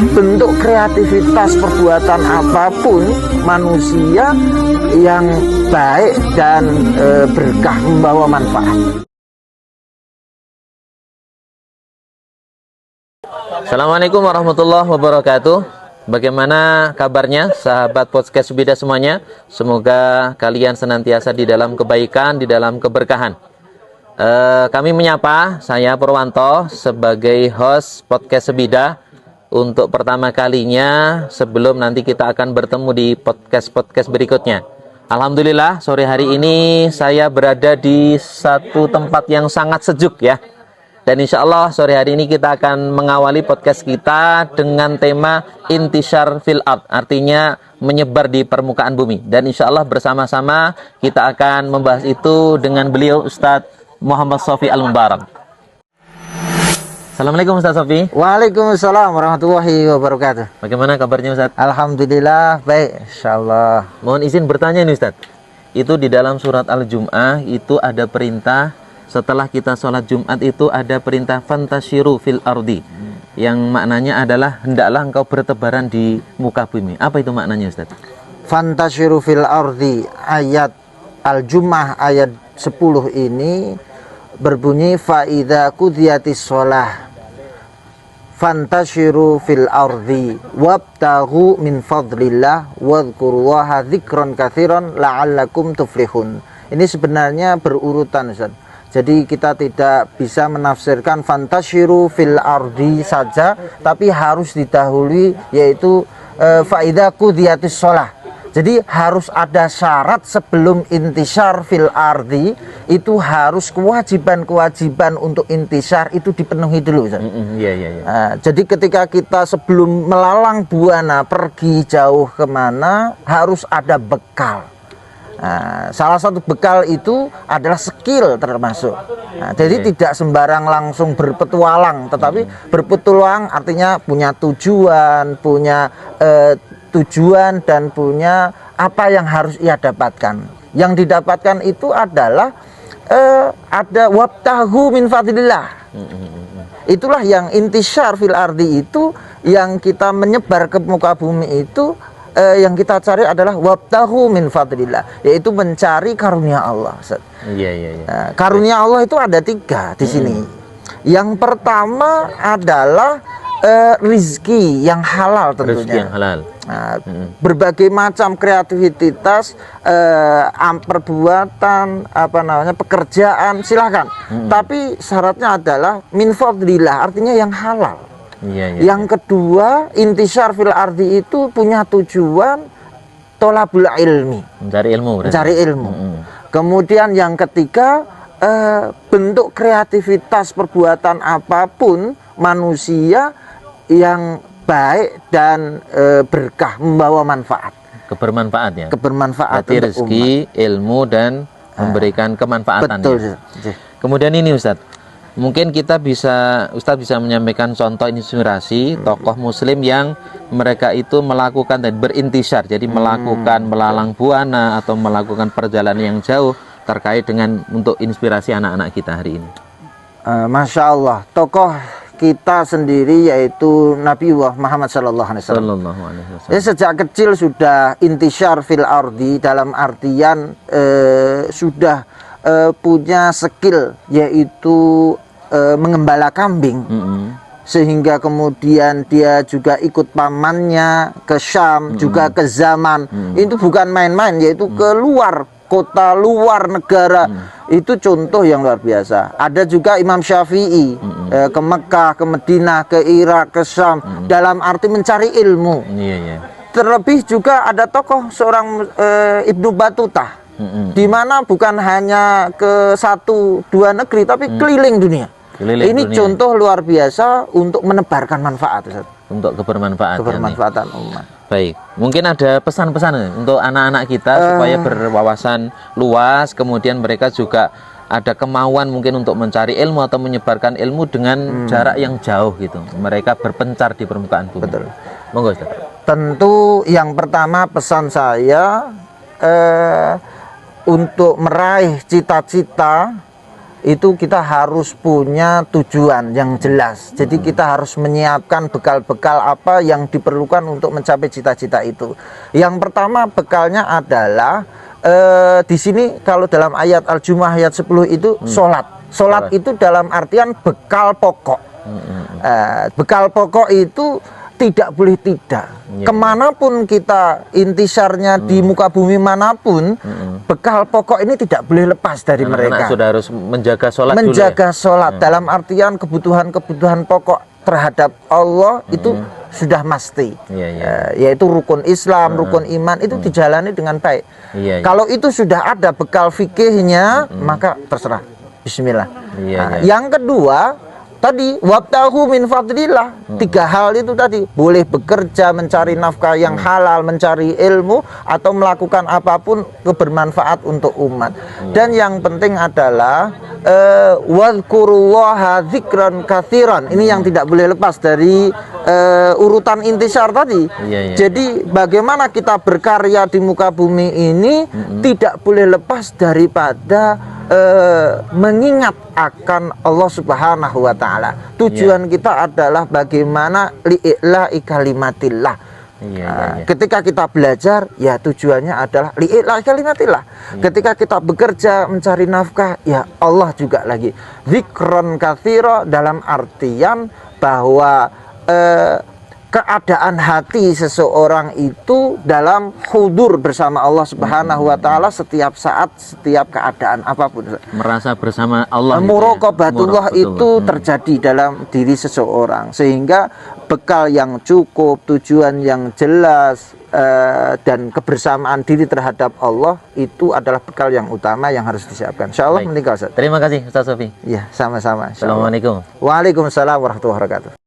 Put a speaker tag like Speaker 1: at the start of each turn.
Speaker 1: bentuk kreativitas perbuatan apapun manusia yang baik dan berkah, membawa manfaat.
Speaker 2: Assalamualaikum warahmatullahi wabarakatuh. Bagaimana kabarnya sahabat podcast Subida semuanya? Semoga kalian senantiasa di dalam kebaikan, di dalam keberkahan. Kami menyapa, saya Purwanto sebagai host podcast Subida untuk pertama kalinya sebelum nanti kita akan bertemu di podcast-podcast berikutnya. Alhamdulillah sore hari ini saya berada di satu tempat yang sangat sejuk ya. Dan insya Allah sore hari ini kita akan mengawali podcast kita dengan tema Intishar fil ard, artinya menyebar di permukaan bumi. Dan insya Allah bersama-sama kita akan membahas itu dengan beliau Ustadz Muhammad Sofi Al-Mubarak. Assalamualaikum Ustadz Sofi.
Speaker 1: Waalaikumsalam warahmatullahi wabarakatuh.
Speaker 2: Bagaimana kabarnya Ustadz?
Speaker 1: Alhamdulillah baik, insya Allah.
Speaker 2: Mohon izin bertanya nih Ustadz. Itu di dalam surat Al-Jum'ah itu ada perintah, setelah kita sholat Jumat itu ada perintah fantashiru fil ardi, yang maknanya adalah hendaklah engkau bertebaran di muka bumi. Apa itu maknanya Ustaz?
Speaker 1: Fantashiru fil ardi, ayat Al-Jum'ah ayat 10 ini berbunyi faidza qudiyatis shalah fantashiru fil ardi wabtaghu min fadlillah wadhkurullaha dzikran katsiran la'allakum tuflihun. Ini sebenarnya berurutan Ustaz. Jadi kita tidak bisa menafsirkan fantashiru fil ardi saja, tapi harus didahului yaitu faidza qudiyatis shalah. Jadi harus ada syarat sebelum intishar fil ardi, itu harus kewajiban-kewajiban untuk intishar itu dipenuhi dulu. Jadi ketika kita sebelum melalang buana pergi jauh kemana harus ada bekal. Nah, salah satu bekal itu adalah skill termasuk. Nah, jadi tidak sembarang langsung berpetualang, tetapi berpetualang artinya punya tujuan, tujuan dan punya apa yang harus ia dapatkan. Yang didapatkan itu adalah ada wabtahu min fadlillah. Itulah yang intishar fil ardi itu, yang kita menyebar ke muka bumi itu. Yang kita cari adalah wabtahu min fadlillah, yaitu mencari karunia Allah. Karunia Allah itu ada 3 di sini. Yang pertama adalah rizki yang halal tentunya.
Speaker 2: Rizki yang halal.
Speaker 1: Berbagai macam kreativitas, perbuatan, pekerjaan silahkan. Tapi syaratnya adalah min fadlillah, artinya yang halal. Yang kedua, intishar fil ardi itu punya tujuan tolabul ilmi, mencari ilmu. Kemudian yang ketiga, bentuk kreativitas perbuatan apapun manusia yang baik dan berkah, membawa manfaat,
Speaker 2: kebermanfaat ya.
Speaker 1: Kebermanfaat.
Speaker 2: Berarti rezeki, ilmu dan memberikan kemanfaatan.
Speaker 1: Betul.
Speaker 2: Ya. Kemudian ini Ustadz, mungkin Ustadz bisa menyampaikan contoh inspirasi tokoh muslim yang mereka itu melakukan dan berintishar, jadi melakukan melalang buana atau melakukan perjalanan yang jauh terkait dengan untuk inspirasi anak-anak kita hari ini.
Speaker 1: Masya Allah, tokoh kita sendiri yaitu Nabi Muhammad Sallallahu Alaihi Wasallam. Sejak kecil sudah intishar fil ardi, dalam artian sudah punya skill yaitu mengembala kambing, sehingga kemudian dia juga ikut pamannya ke Syam, juga ke Zaman. Itu bukan main-main, yaitu ke luar kota, luar negara. Itu contoh yang luar biasa. Ada juga Imam Syafi'i ke Mekah, ke Madinah, ke Irak, ke Syam, dalam arti mencari ilmu. Terlebih juga ada tokoh seorang Ibnu Battuta, di mana bukan hanya ke 1-2 negeri, tapi keliling dunia. Ini contoh luar biasa untuk menebarkan manfaat, Ustaz.
Speaker 2: Untuk kebermanfaatan
Speaker 1: umat.
Speaker 2: Baik, mungkin ada pesan-pesan untuk anak-anak kita supaya berwawasan luas, kemudian mereka juga ada kemauan mungkin untuk mencari ilmu atau menyebarkan ilmu dengan jarak yang jauh gitu. Mereka berpencar di permukaan bumi.
Speaker 1: Betul.
Speaker 2: Monggo Ustaz.
Speaker 1: Tentu yang pertama pesan saya untuk meraih cita-cita itu kita harus punya tujuan yang jelas. Jadi kita harus menyiapkan bekal-bekal apa yang diperlukan untuk mencapai cita-cita itu. Yang pertama bekalnya adalah di sini kalau dalam ayat Al-Jumu'ah ayat 10 itu sholat. Sholat itu dalam artian bekal pokok. Bekal pokok itu tidak boleh tidak. Kemanapun kita intisarnya di muka bumi manapun, bekal pokok ini tidak boleh lepas dari mereka.
Speaker 2: Sudah harus menjaga sholat
Speaker 1: menjaga
Speaker 2: dulu ya?
Speaker 1: sholat dalam artian kebutuhan-kebutuhan pokok terhadap Allah itu sudah mesti. Yaitu rukun Islam, rukun iman itu dijalani dengan baik. Kalau itu sudah ada bekal fikihnya, maka terserah. Bismillah. Yang kedua tadi wabtahu min fadlillah, 3 hal itu tadi, boleh bekerja mencari nafkah yang halal, mencari ilmu atau melakukan apapun kebermanfaat untuk umat. Dan yang penting adalah wadhkurullaha dzikran katsiran. Ini yang tidak boleh lepas dari urutan intisar tadi. Jadi bagaimana kita berkarya di muka bumi ini tidak boleh lepas daripada mengingat akan Allah Subhanahu wa taala. Tujuan kita adalah bagaimana li'ila'i kalimatillah. Ketika kita belajar, ya tujuannya adalah li'ila'i kalimatillah. Ketika kita bekerja mencari nafkah, ya Allah juga lagi. Dzikron katsira dalam artian bahwa keadaan hati seseorang itu dalam hudur bersama Allah Subhanahu wa taala setiap saat, setiap keadaan apapun.
Speaker 2: Merasa bersama Allah.
Speaker 1: Muraqabatullah itu terjadi dalam diri seseorang, sehingga bekal yang cukup, tujuan yang jelas dan kebersamaan diri terhadap Allah itu adalah bekal yang utama yang harus disiapkan. Insyaallah meninggal.
Speaker 2: Terima kasih Ustaz Sofi.
Speaker 1: Ya, sama-sama.
Speaker 2: Assalamualaikum.
Speaker 1: Waalaikumsalam warahmatullahi wabarakatuh.